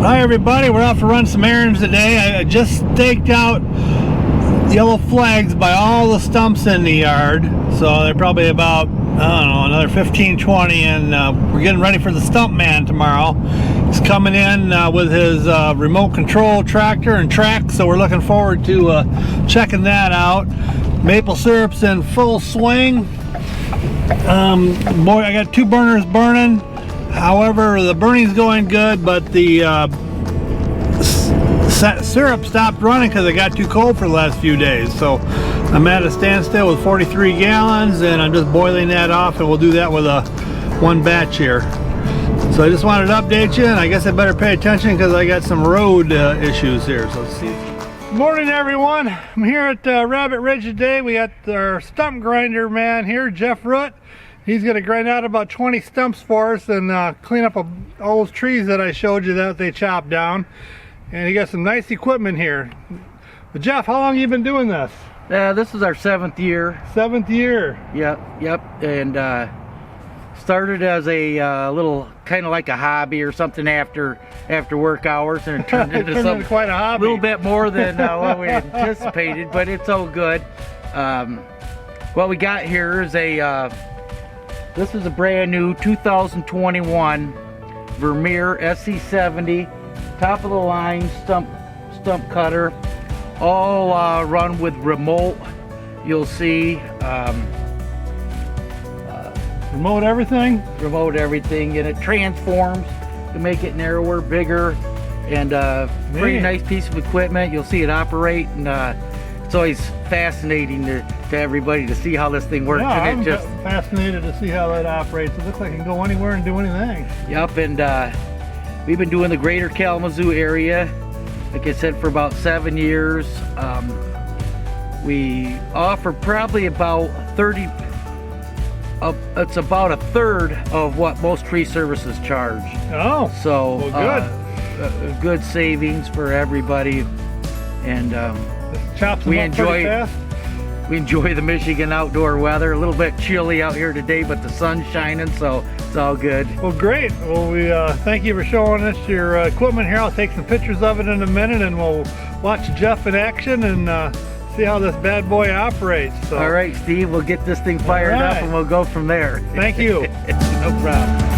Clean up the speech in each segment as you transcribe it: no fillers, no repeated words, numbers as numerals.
Hi everybody, we're out to run some errands today. I just staked out yellow flags by all the stumps in the yard. So they're probably about, I don't know, another 15, 20, and we're getting ready for the stump man tomorrow. He's coming in with his remote control tractor and track, so we're looking forward to checking that out. Maple syrup's in full swing. Boy, I got two burners burning. However, the burning's going good, but the syrup stopped running because it got too cold for the last few days. So I'm at a standstill with 43 gallons, and I'm just boiling that off, and we'll do that with one batch here. So I just wanted to update you, and I guess I better pay attention because I got some road issues here. So let's see. Good morning, everyone. I'm here at Rabbit Ridge today. We got our stump grinder man here, Jeff Root. He's going to grind out about 20 stumps for us and clean up all those trees that I showed you that they chopped down. And he got some nice equipment here. But Jeff, how long have you been doing this? This is our 7th year. 7th year? Yep. And started as a little, kind of like a hobby or something after work hours, and it turned into something quite a hobby. A little bit more than what we anticipated, but it's all good. What we got here is this is a brand new 2021 Vermeer SC70, top of the line stump cutter, all run with remote. You'll see remote everything, and it transforms to make it narrower, bigger, and pretty nice piece of equipment. You'll see it operate, and it's always fascinating to everybody to see how this thing works. Yeah, and I'm just fascinated to see how that operates. It looks like it can go anywhere and do anything. Yep, and we've been doing the greater Kalamazoo area, like I said, for about 7 years. We offer probably about 30, it's about a third of what most tree services charge. Oh, so well, good savings for everybody, and we enjoy the Michigan outdoor weather. A little bit chilly out here today, but the sun's shining, so it's all good. Well, great. Well, we thank you for showing us your equipment here. I'll take some pictures of it in a minute, and we'll watch Jeff in action and see how this bad boy operates. So. All right, Steve, we'll get this thing fired up, and we'll go from there. Thank you. No problem.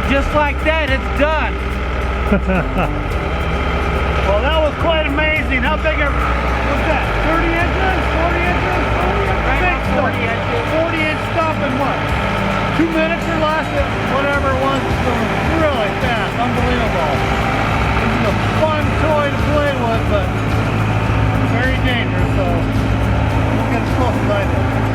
just like that, it's done. Well, that was quite amazing. How big was that? 30 inches? 40 inches? Right Big on 40 inches. 40-inch stump in what? 2 minutes or less? Whatever it was, it's going really fast. Unbelievable. This is a fun toy to play with, but very dangerous, so don't get as close as I did.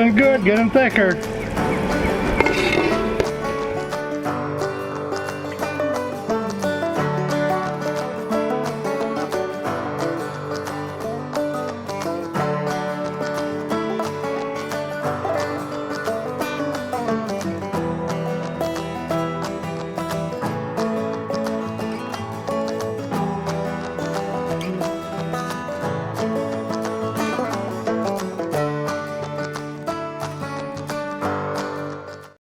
Getting good, getting thicker.